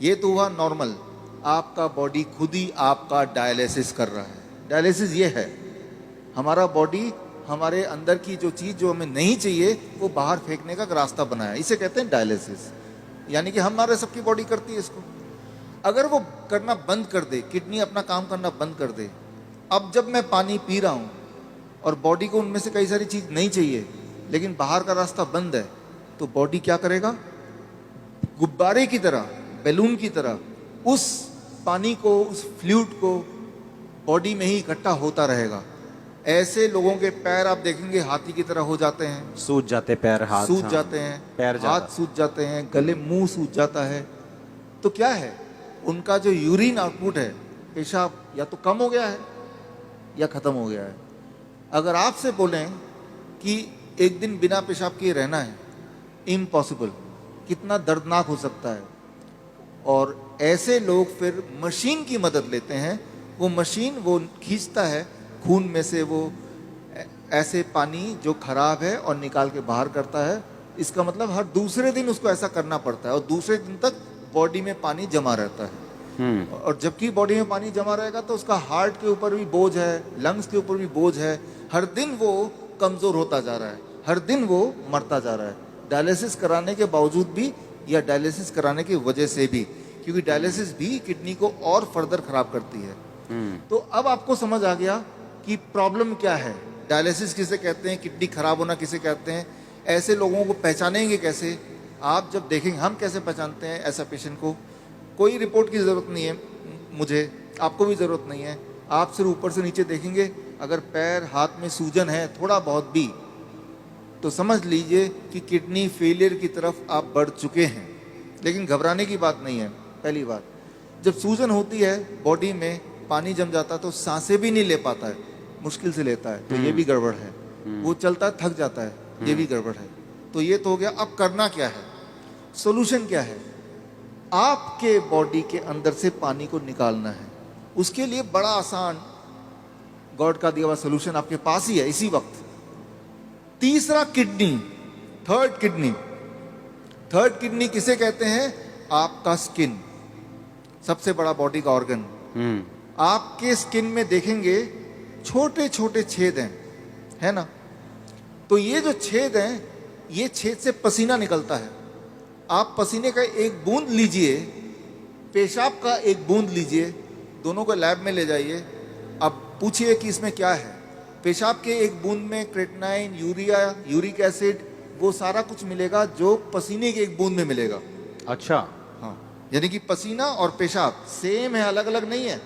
ये तो हुआ नॉर्मल, आपका बॉडी खुद ही आपका डायलिसिस कर रहा है। डायलिसिस ये है, हमारा बॉडी हमारे अंदर की जो चीज़ जो हमें नहीं चाहिए वो बाहर फेंकने का रास्ता बनाया, इसे कहते हैं डायलिसिस। यानी कि हमारे सबकी बॉडी करती है इसको। अगर वो करना बंद कर दे, किडनी अपना काम करना बंद कर दे, अब जब मैं पानी पी रहा हूँ और बॉडी को उनमें से कई सारी चीज़ नहीं चाहिए लेकिन बाहर का रास्ता बंद है, तो बॉडी क्या करेगा? गुब्बारे की तरह, बैलून की तरह उस पानी को, उस फ्लूइड को बॉडी में ही इकट्ठा होता रहेगा। ऐसे लोगों के पैर आप देखेंगे हाथी की तरह हो जाते हैं, सूज जाते पैर, हाथ सूज जाते हैं, पैर हाथ सूज जाते हैं, गले मुंह सूज जाता है। तो क्या है, उनका जो यूरिन आउटपुट है, पेशाब, या तो कम हो गया है या खत्म हो गया है। अगर आपसे बोलें कि एक दिन बिना पेशाब किए रहना है, इम्पॉसिबल, कितना दर्दनाक हो सकता है। और ऐसे लोग फिर मशीन की मदद लेते हैं। वो मशीन वो खींचता है खून में से वो ऐसे पानी जो खराब है और निकाल के बाहर करता है। इसका मतलब हर दूसरे दिन उसको ऐसा करना पड़ता है और दूसरे दिन तक बॉडी में पानी जमा रहता है। और जबकि बॉडी में पानी जमा रहेगा तो उसका हार्ट के ऊपर भी बोझ है, लंग्स के ऊपर भी बोझ है। हर दिन वो कमजोर होता जा रहा है, हर दिन वो मरता जा रहा है, डायलिसिस कराने के बावजूद भी या डायलिसिस कराने की वजह से भी, क्योंकि डायलिसिस भी किडनी को और फर्दर खराब करती है। तो अब आपको समझ आ गया कि प्रॉब्लम क्या है, डायलिसिस किसे कहते हैं, किडनी खराब होना किसे कहते हैं। ऐसे लोगों को पहचानेंगे कैसे? आप जब देखेंगे, हम कैसे पहचानते हैं ऐसा पेशेंट को? कोई रिपोर्ट की ज़रूरत नहीं है मुझे, आपको भी ज़रूरत नहीं है। आप सिर्फ ऊपर से नीचे देखेंगे, अगर पैर हाथ में सूजन है थोड़ा बहुत भी, तो समझ लीजिए कि किडनी फेलियर की तरफ आप बढ़ चुके हैं। लेकिन घबराने की बात नहीं है। पहली बात, जब सूजन होती है, बॉडी में पानी जम जाता है तो सांसें भी नहीं ले पाता है, मुश्किल से लेता है, तो ये भी गड़बड़ है। वो चलता है, थक जाता है, ये भी गड़बड़ है। तो ये तो हो गया। अब करना क्या है, सोल्यूशन क्या है? आपके बॉडी के अंदर से पानी को निकालना है। उसके लिए बड़ा आसान गॉड का दिया हुआ सोल्यूशन आपके पास ही है इसी वक्त। तीसरा kidney, third kidney. Third kidney किसे कहते हैं? आपका स्किन, सबसे बड़ा बॉडी का ऑर्गन। आपके स्किन में देखेंगे छोटे छोटे छेद हैं, है ना? तो ये जो छेद हैं, ये छेद से पसीना निकलता है। आप पसीने का एक बूंद लीजिए, पेशाब का एक बूंद लीजिए, दोनों को लैब में ले जाइए। अब पूछिए कि इसमें क्या है। पेशाब के एक बूंद में क्रेटिनाइन, यूरिया, यूरिक एसिड, वो सारा कुछ मिलेगा जो पसीने के एक बूंद में मिलेगा। अच्छा, हाँ, यानी कि पसीना और पेशाब सेम है, अलग अलग नहीं है,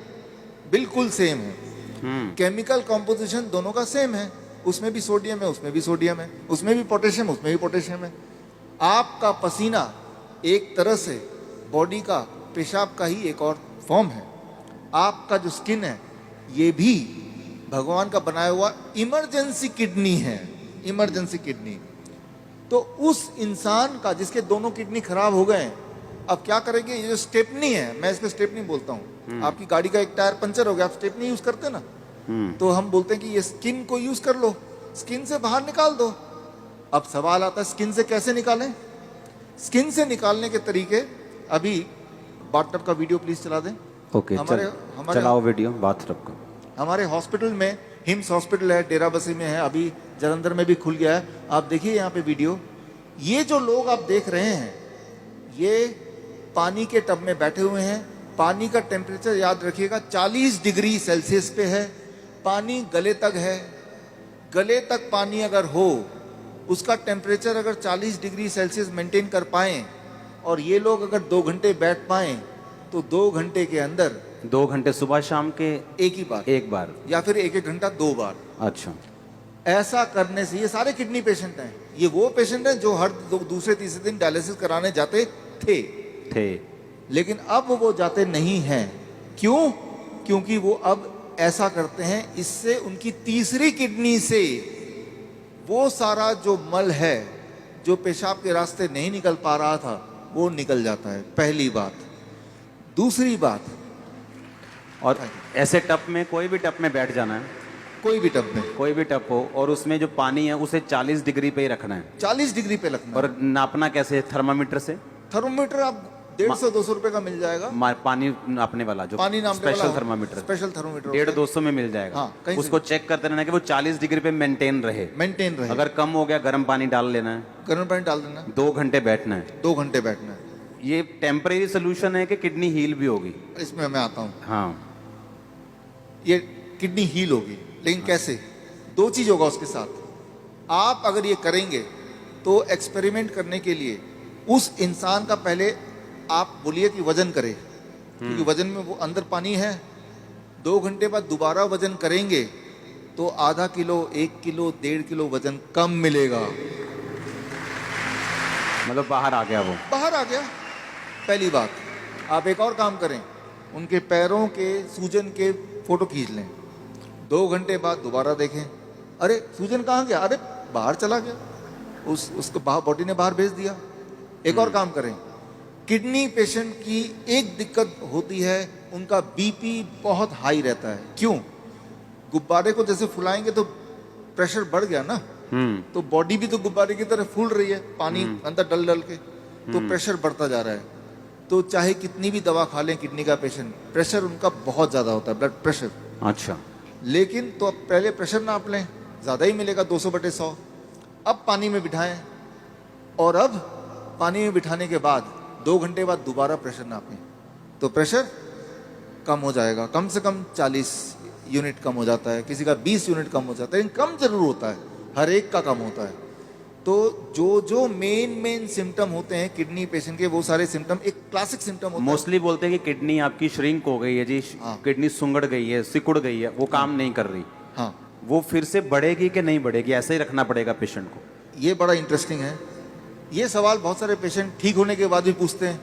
बिल्कुल सेम है। केमिकल कॉम्पोजिशन दोनों का सेम है। उसमें भी सोडियम है, उसमें भी सोडियम है, उसमें भी पोटेशियम, उसमें भी पोटेशियम है। आपका पसीना एक तरह से बॉडी का पेशाब का ही एक और फॉर्म है। आपका जो स्किन है, ये भी भगवान का बनाया हुआ इमरजेंसी किडनी है, इमरजेंसी किडनी। तो उस इंसान का जिसके दोनों किडनी खराब हो गए, अब क्या करेंगे? ये जो स्टेपनी है, मैं इसको स्टेपनी बोलता हूँ। आपकी गाड़ी का एक टायर पंचर हो गया, आप स्टेपनी यूज करते ना, तो हम बोलते हैं कि ये स्किन को यूज कर लो, स्किन से बाहर निकाल दो। अब सवाल आता है, स्किन से कैसे निकालें? स्किन से निकालने के तरीके, अभी बाथटब का वीडियो प्लीज चला दें। ओके, चलाओ वीडियो बाथटब का। हमारे हॉस्पिटल में, हिम्स हॉस्पिटल है, डेरा बसी में है, अभी जलंधर में भी खुल गया है। आप देखिए यहाँ पे वीडियो। ये जो लोग आप देख रहे हैं, ये पानी के टब में बैठे हुए हैं। पानी का टेम्परेचर याद रखिएगा 40 डिग्री सेल्सियस पे है। पानी गले तक है। गले तक पानी अगर हो, उसका टेम्परेचर अगर 40 डिग्री सेल्सियस मेंटेन कर पाएं, और ये लोग अगर 2 घंटे बैठ पाएं, तो 2 घंटे के अंदर, 2 घंटे सुबह शाम के एक ही बार, एक बार, या फिर एक घंटा 2 बार। अच्छा, ऐसा करने से, ये सारे किडनी पेशेंट हैं, ये वो पेशेंट हैं जो हर दूसरे तीसरे दिन डायलिसिस कराने जाते थे, लेकिन अब वो जाते नहीं हैं। क्यों? क्योंकि वो अब ऐसा करते हैं, इससे उनकी तीसरी किडनी से वो सारा जो मल है जो पेशाब के रास्ते नहीं निकल पा रहा था, वो निकल जाता है। पहली बात। दूसरी बात, और ऐसे टब में, कोई भी टब में बैठ जाना है, कोई भी टब में, कोई भी टब हो, और उसमें जो पानी है उसे 40 डिग्री पे ही रखना है। 40 डिग्री पे रखना। और नापना कैसे? थर्मामीटर से? थर्मोमीटर आप 150-200 रुपए का मिल जाएगा। पानी नापने वाला जो पानी नापने वाला स्पेशल थर्मामीटर, स्पेशल थर्मामीटर 150-200 में मिल जाएगा। हाँ, कहीं से उसको चेक करते रहना कि वो 40 डिग्री पे मेंटेन रहे। अगर कम हो गया गर्म पानी डाल लेना है, गर्म पानी डाल देना, 2 घंटे बैठना है। 2 घंटे बैठना है। ये टेम्परेरी सोल्यूशन है कि किडनी हील भी होगी? इसमें मैं आता हूँ। हाँ, ये किडनी हील होगी, लेकिन कैसे? 2 चीज होगा उसके साथ। आप अगर ये करेंगे तो एक्सपेरिमेंट करने के लिए उस इंसान का पहले आप बोलिए कि वजन करे, क्योंकि वजन में वो अंदर पानी है। 2 घंटे बाद दोबारा वजन करेंगे तो आधा किलो, 1 किलो, 1.5 किलो वजन कम मिलेगा। मतलब बाहर आ गया, वो बाहर आ गया। पहली बात। आप एक और काम करें, उनके पैरों के सूजन के फोटो खींच लें, 2 घंटे बाद दोबारा देखें, अरे सूजन कहाँ गया? अरे बाहर चला गया, उसको बाहर बॉडी ने बाहर भेज दिया। एक और काम करें, किडनी पेशेंट की एक दिक्कत होती है, उनका बीपी बहुत हाई रहता है। क्यों? गुब्बारे को जैसे फुलाएंगे तो प्रेशर बढ़ गया ना, तो बॉडी भी तो गुब्बारे की तरह फूल रही है, पानी अंदर डल डल के, तो प्रेशर बढ़ता जा रहा है। तो चाहे कितनी भी दवा खा लें किडनी का पेशेंट, प्रेशर उनका बहुत ज्यादा होता है, ब्लड प्रेशर। अच्छा, लेकिन तो अब पहले प्रेशर नाप लें, ज्यादा ही मिलेगा, 200/100। अब पानी में बिठाएं, और अब पानी में बिठाने के बाद 2 घंटे बाद दोबारा प्रेशर नापें, तो प्रेशर कम हो जाएगा। कम से कम 40 यूनिट कम हो जाता है, किसी का 20 यूनिट कम हो जाता है, लेकिन कम जरूर होता है, हर एक का कम होता है। तो जो मेन सिम्टम होते हैं किडनी पेशेंट के, वो सारे सिम्टम एक क्लासिक सिम्टम होता है। मोस्टली बोलते हैं कि किडनी आपकी श्रिंक हो गई है जी, किडनी सुंगड़ गई है, सिकुड़ गई है, वो काम नहीं कर रही। हाँ, वो फिर से बढ़ेगी कि नहीं बढ़ेगी, ऐसे ही रखना पड़ेगा पेशेंट को? ये बड़ा इंटरेस्टिंग है। ये सवाल बहुत सारे पेशेंट ठीक होने के बाद भी पूछते हैं।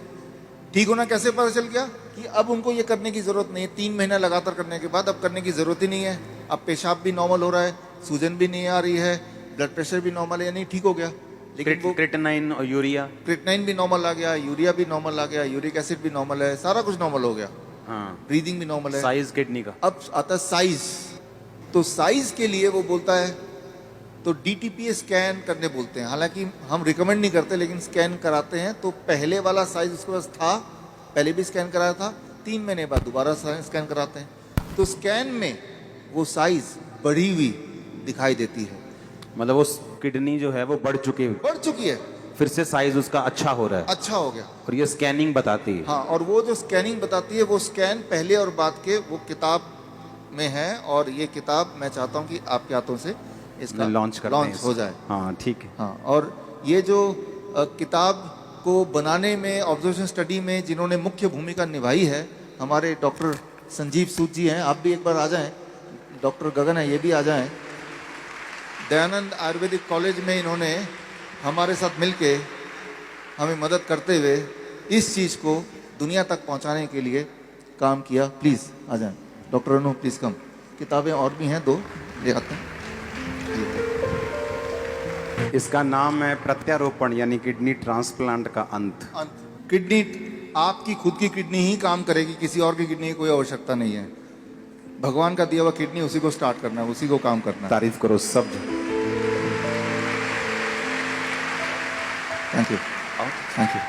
ठीक होना कैसे पता चल गया? कि अब उनको ये करने की जरूरत नहीं है, 3 महीना लगातार करने के बाद अब करने की जरूरत ही नहीं है। अब पेशाब भी नॉर्मल हो रहा है, सूजन भी नहीं आ रही है, ब्लड प्रेशर भी नॉर्मल है, यानी ठीक हो गया। लेकिन वो क्रिएटिनाइन और यूरिया, क्रिएटिनाइन भी नॉर्मल आ गया, यूरिया भी नॉर्मल आ गया, यूरिक एसिड भी नॉर्मल है, सारा कुछ नॉर्मल हो गया। हाँ, ब्रीदिंग भी नॉर्मल है। साइज किडनी का। अब आता है साइज। तो साइज के लिए वो बोलता है तो डीटीपीए स्कैन करने बोलते हैं। हालांकि हम रिकमेंड नहीं करते, लेकिन स्कैन कराते हैं। तो पहले वाला साइज उसके पास था, पहले भी स्कैन कराया था, 3 महीने बाद दोबारा स्कैन कराते हैं। तो स्कैन में वो साइज बढ़ी हुई दिखाई देती है, मतलब वो किडनी जो है वो बढ़ चुकी है, फिर से साइज उसका अच्छा हो रहा है, अच्छा हो गया। और ये स्कैनिंग बताती है। हाँ, और वो जो स्कैनिंग बताती है, वो स्कैन पहले और बाद के वो किताब में है, और ये किताब मैं चाहता हूँ कि आपके हाथों से इसका लॉन्च हो जाए। हाँ, ठीक है। हाँ, और ये जो किताब को बनाने में, ऑब्जर्वेशन स्टडी में जिन्होंने मुख्य भूमिका निभाई है, हमारे डॉक्टर संजीव सूद जी हैं। आप भी एक बार आ जाएं, डॉक्टर गगन है, ये भी आ जाएं। दयानंद आयुर्वेदिक कॉलेज में इन्होंने हमारे साथ मिलके हमें मदद करते हुए इस चीज़ को दुनिया तक पहुंचाने के लिए काम किया। प्लीज़ आ जाएं डॉक्टर अनु, प्लीज़ कम। किताबें और भी हैं, 2 ले आते हैं। इसका नाम है प्रत्यारोपण, यानी किडनी ट्रांसप्लांट का अंत। किडनी, आपकी खुद की किडनी ही काम करेगी, किसी और की किडनी की कोई आवश्यकता नहीं है। भगवान का दिया हुआ किडनी, उसी को स्टार्ट करना है, उसी को काम करना है। तारीफ करो सब। Thank you, thank you,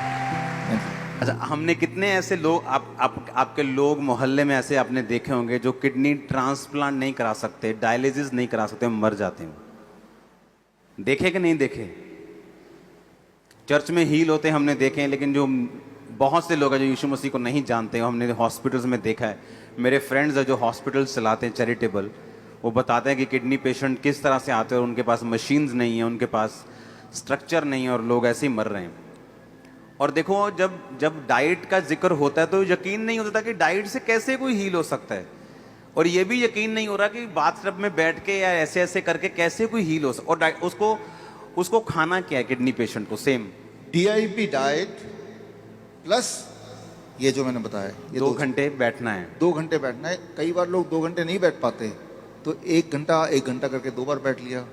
thank you. अच्छा, हमने कितने ऐसे लोग आपके लोग मोहल्ले में ऐसे आपने देखे होंगे जो किडनी ट्रांसप्लांट नहीं करा सकते, डायलिसिस नहीं करा सकते, मर जाते हैं। देखे कि नहीं देखे? चर्च में हील होते हमने देखे हैं, लेकिन जो बहुत से लोग हैं जो यीशु मसीह को नहीं जानते, हमने हॉस्पिटल्स में देखा है। मेरे फ्रेंड्स हैं जो हॉस्पिटल्स चलाते हैं चैरिटेबल, वो बताते हैं कि किडनी पेशेंट किस तरह से आते हैं, और उनके पास मशीन्स नहीं है, उनके पास स्ट्रक्चर नहीं है, और लोग ऐसे ही मर रहे हैं। और देखो, जब डाइट का जिक्र होता है तो यकीन नहीं होता कि डाइट से कैसे कोई हील हो सकता है, और ये भी यकीन नहीं हो रहा कि बाथटब में बैठ के या ऐसे ऐसे करके कैसे कोई हील हो सकता। और उसको खाना क्या है किडनी पेशेंट को? सेम DIP डाइट प्लस ये जो मैंने बताया, ये 2 घंटे बैठना है। 2 घंटे बैठना है। कई बार लोग 2 घंटे नहीं बैठ पाते, तो 1 घंटा करके 2 बार बैठ लिया।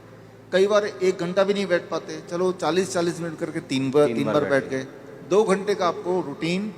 कई बार 1 घंटा भी नहीं बैठ पाते, चलो 40 मिनट करके 3 बार बैठ गए। 2 घंटे का आपको रूटीन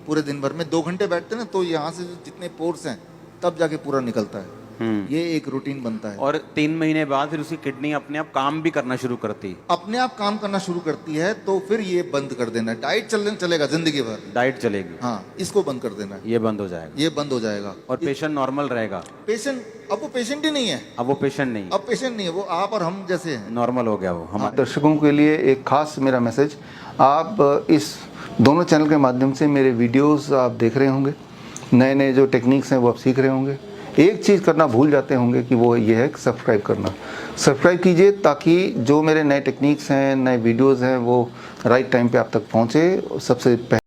पूरे दिन भर में 2 घंटे बैठते ना, तो यहाँ से जितने पोर्स हैं तब जाके पूरा निकलता है। ये एक रूटीन बनता है। और 3 महीने बाद फिर उसकी किडनी अपने आप काम भी करना शुरू करती, अपने आप काम करना शुरू करती है, तो फिर ये बंद कर देना है। डाइट चलेगा जिंदगी भर, डाइट चलेगी, हाँ, इसको बंद कर देना है, ये बंद हो जाएगा ये बंद हो जाएगा। और पेशेंट नॉर्मल रहेगा। पेशेंट, अब वो पेशेंट ही नहीं है, अब वो पेशेंट नहीं, अब पेशेंट नहीं है, वो आप और हम जैसे हैं। नॉर्मल हो गया वो। हमारे दर्शकों के लिए एक खास मेरा मैसेज, आप इस दोनों चैनल के माध्यम से मेरे वीडियोस आप देख रहे होंगे, नए नए जो टेक्निक्स हैं वो आप सीख रहे होंगे। एक चीज़ करना भूल जाते होंगे कि वो ये है सब्सक्राइब करना। सब्सक्राइब कीजिए ताकि जो मेरे नए टेक्निक्स हैं, नए वीडियोस हैं, वो राइट टाइम पे आप तक पहुँचे, सबसे पहले